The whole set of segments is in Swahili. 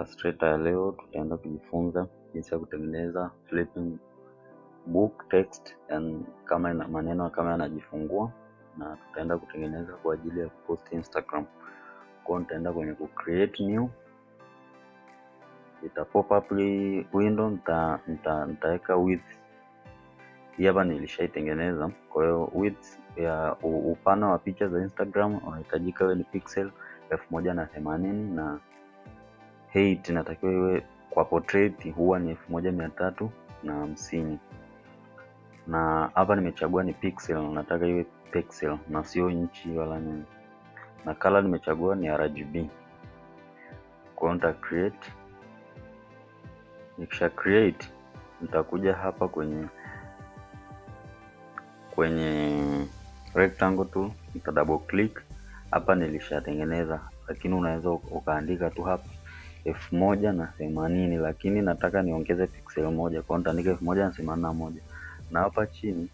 Illustrator. Leo tutaenda kujifunza jinsi ya kutengeneza flipping book text, and kama ina maneno kama yanajifungua, na tutaenda kutengeneza kwa ajili ya post Instagram. Kwa nitaenda kwenye ku create new, ita pop up window, nitaweka width. Hii hapa nilishaitengeneza. Kwa hiyo width ya upana wa picha za Instagram unahitajika iwe ni pixel 1080 na height inatakiwa iwe kwa portrait huwa ni 1350. Na hapa nimechagua ni pixel, nataka iwe pixel na sio inchi wala nini. Na color nimechagua ni RGB. Kwa nita create. Nikisha create nitakuja hapa kwenye rectangle tool, nita double click. Hapa nilishatengeneza, lakini unaweza ukaandika tu hapa 1080, lakini nataka niongeze pixel moja, kwa nitaandika 1081. Na hapa chini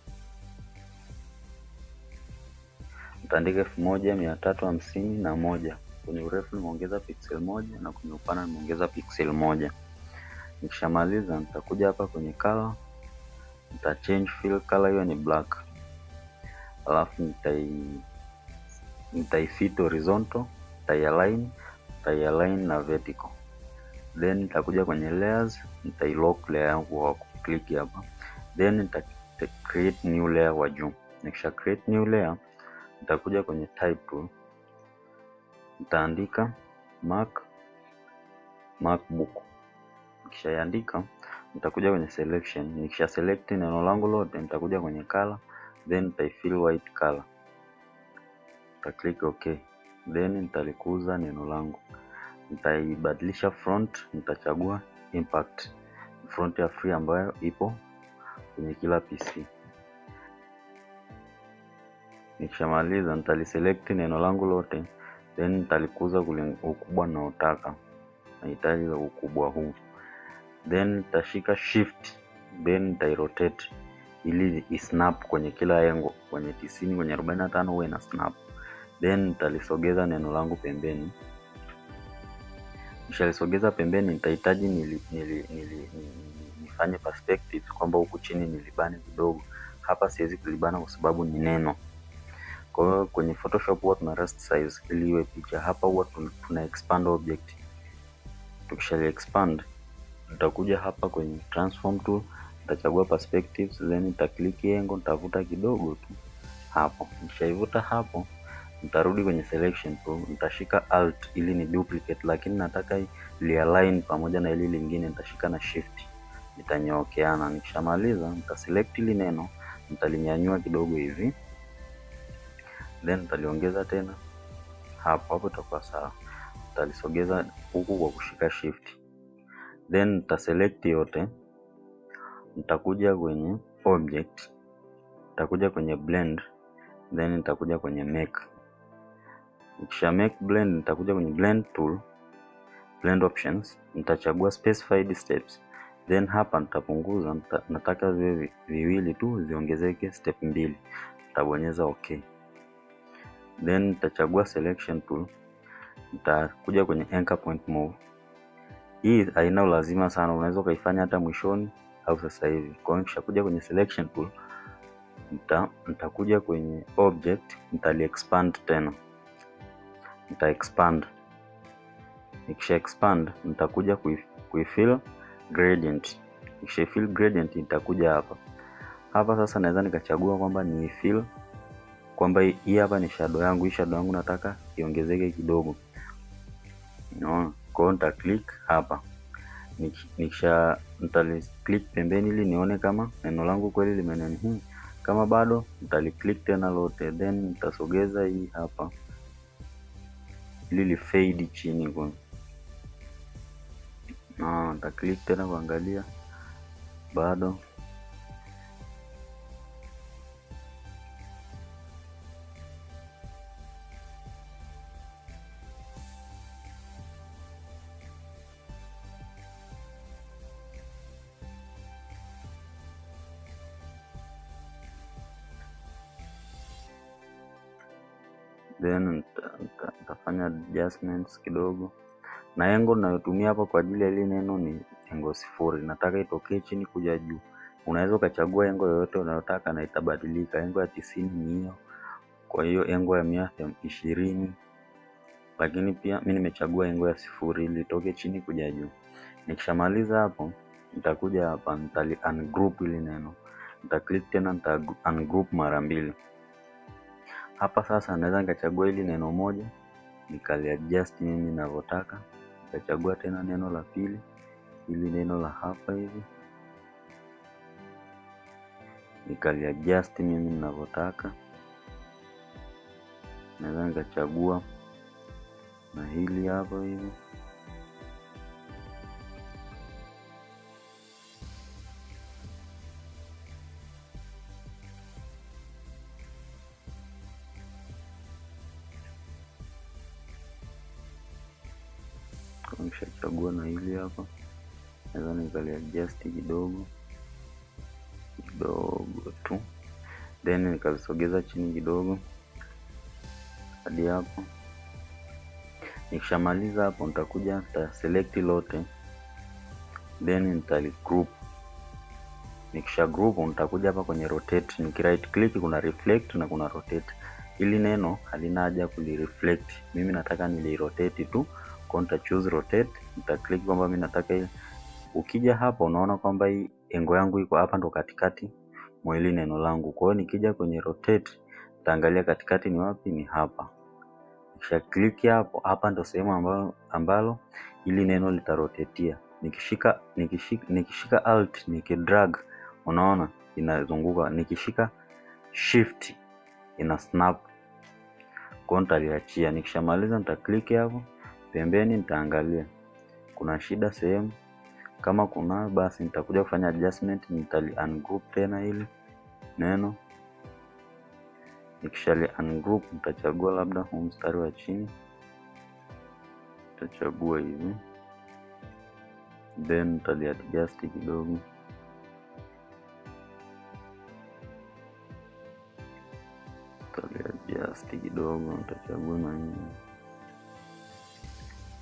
nitaandika 1351. Kwenye urefu nimeongeza pixel moja na kwenye upana nimeongeza pixel moja. Nikishamaliza nitakuja hapa kwenye color, nita change fill color hiyo ni black. Alafu nitaifit horizontal, nitaialign na vertical. Then nitakuja kwenye layers, nitailock layer yangu kwa click hapa. Then nita create new layer wa juu. Nikisha create new layer, nitakuja kwenye type tool, nitaandika MacBook. Nikishaandika nitakuja kwenye selection. Nikisha select neno langu lote, nitakuja kwenye color, then nitaifill white color, nita click okay. Then nitalikuza neno langu, nitaibadilisha font, nitachagua impact, font ya free ambayo ipo kwenye kila PC. Nikishamaliza nitaliselect neno langu lote, then nitalikuza ukubwa naotaka. Nahitaji ukubwa huu, then nitashika shift, then nitairotate ili isnap kwenye kila engo, kwenye 90, kwenye 45 huwa ina snap. Then nitalisogeza neno langu pembeni. Nishalisogeza pembeni, nitahitaji nifanye perspective kwamba huku chini nilibane kidogo. Hapa siwezi kulibana kwa sababu ni neno. Kwa hiyo kwenye Photoshop huwa tuna rest size ili iwe picha. Hapa huwa tuna expand object. Tukishali expand, nitakuja hapa kwenye transform tool, nitachagua perspectives, then nita click angle, nitavuta kidogo tu hapo. Nikishaivuta hapo, nitarudi kwenye selection tool, nitashika alt ili ni duplicate, lakini nataka li align pamoja na ile lingine, nitashika na shift, nitanyookeana. Nikishamaliza nita select ile neno, nitalinyanyua kidogo hivi, then nitaliongeza tena hapo itakuwa sawa. Nitalisogeza huku kwa kushika shift, then nita select yote. Nitakuja kwenye object, nitakuja kwenye blend, then nitakuja kwenye make. Nikisha make blend, nitakuja kwenye blend tool, blend options, nitachagua specified steps, then hapa nitapunguza, nataka ziwe viwili tu, ziongezeke step 2, nitabonyeza okay. Then nitachagua selection tool, nitakuja kwenye anchor point move. Hii haina lazima sana, unaweza kaifanya hata mwishoni au sasa hivi. Kwa hiyo nikishakuja kwenye selection tool, nitakuja kwenye object, nitali expand tena, nita expand. Nikisha expand, nitakuja kuifill gradient. Nikisha fill gradient, nitakuja hapa sasa naweza nikachagua kwamba ni fill, kwamba hii hapa ni shadow yangu. Hii shadow yangu nataka iongezeke kidogo, unaona. Kwa hiyo nita click hapa, nikisha nitali click pembeni ili nione kama neno langu kweli limenani hii. Kama bado nitali click tena lote, then nitasogeza hii hapa ili li fade chini kwa. Nita click tena kuangalia bado. Then nitafanya adjustments kidogo. na engo ninayotumia hapa kwa ajili ya ile neno ni engo 0. Nataka itokee chini kuja juu. Unaweza ukachagua engo yoyote unayotaka na itabadilika. Engo ya 90 ni hiyo. Kwa hiyo engo ya 120, lakini pia mimi nimechagua engo ya 0 ili itoke chini kuja juu. Nikishamaliza hapo, nitakuja hapa nitali ungroup ile neno. Nita-click tena, nita ungroup mara 2. Hapa sasa naweza nikachagua ile neno moja nikali-adjust mimi ninavyotaka. Nikachagua tena neno la pili, ili neno la hapa hivi nikali-adjust mimi ninavyotaka. Naweza nikachagua na hili hapa hivi. Nikishachagua na hili hapa, naweza nikali-adjust kidogo tu, then nikalisogeza chini kidogo hadi hapo. Nikishamaliza hapo, nitakuja nita select lote, then nitali group. Nikisha group, nitakuja hapa kwenye rotate. Niki right click, kuna reflect na kuna rotate. Ili neno halina haja kuli reflect, mimi nataka nili rotate tu. Kwa nita choose rotate, nita click kwamba mimi nataka hii. Ukija hapa unaona kwamba hii engo yangu iko hapa ndo katikati mwa hili neno langu. Kwa hiyo nikija kwenye rotate, nitaangalia katikati ni wapi, ni hapa. Nikisha click hapo, hapa ndo sehemu ambalo ili neno litarotatea. Nikishika alt nikidrag, unaona inazunguka. Nikishika shift ina snap. Kwa nitaliachia. Nikishamaliza nita click hapo pembeni, nitaangalia kuna shida sehemu. Kama kuna, basi nitakuja kufanya adjustment, nitali ungroup tena ile neno. Nikishali ungroup, nitachagua labda huu mstari wa chini, nitachagua hivi, then nitali adjust kidogo. Nitachagua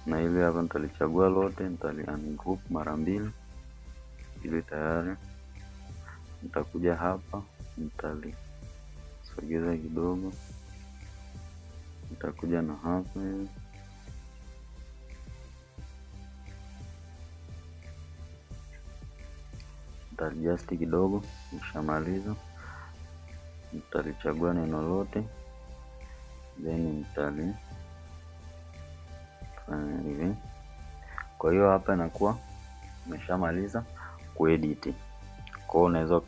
na ile hapa nitalichagua lote, nitali ungroup mara 2 ili tayari. Nitakuja hapa, nitali sogeza kidogo, nitakuja na hapa hivi, nitali-adjust kidogo. Nikishamaliza nitalichagua neno lote, then nitali hivi. Kwa hiyo hapa inakuwa nimeshamaliza kuedit. Kwa hiyo unaweza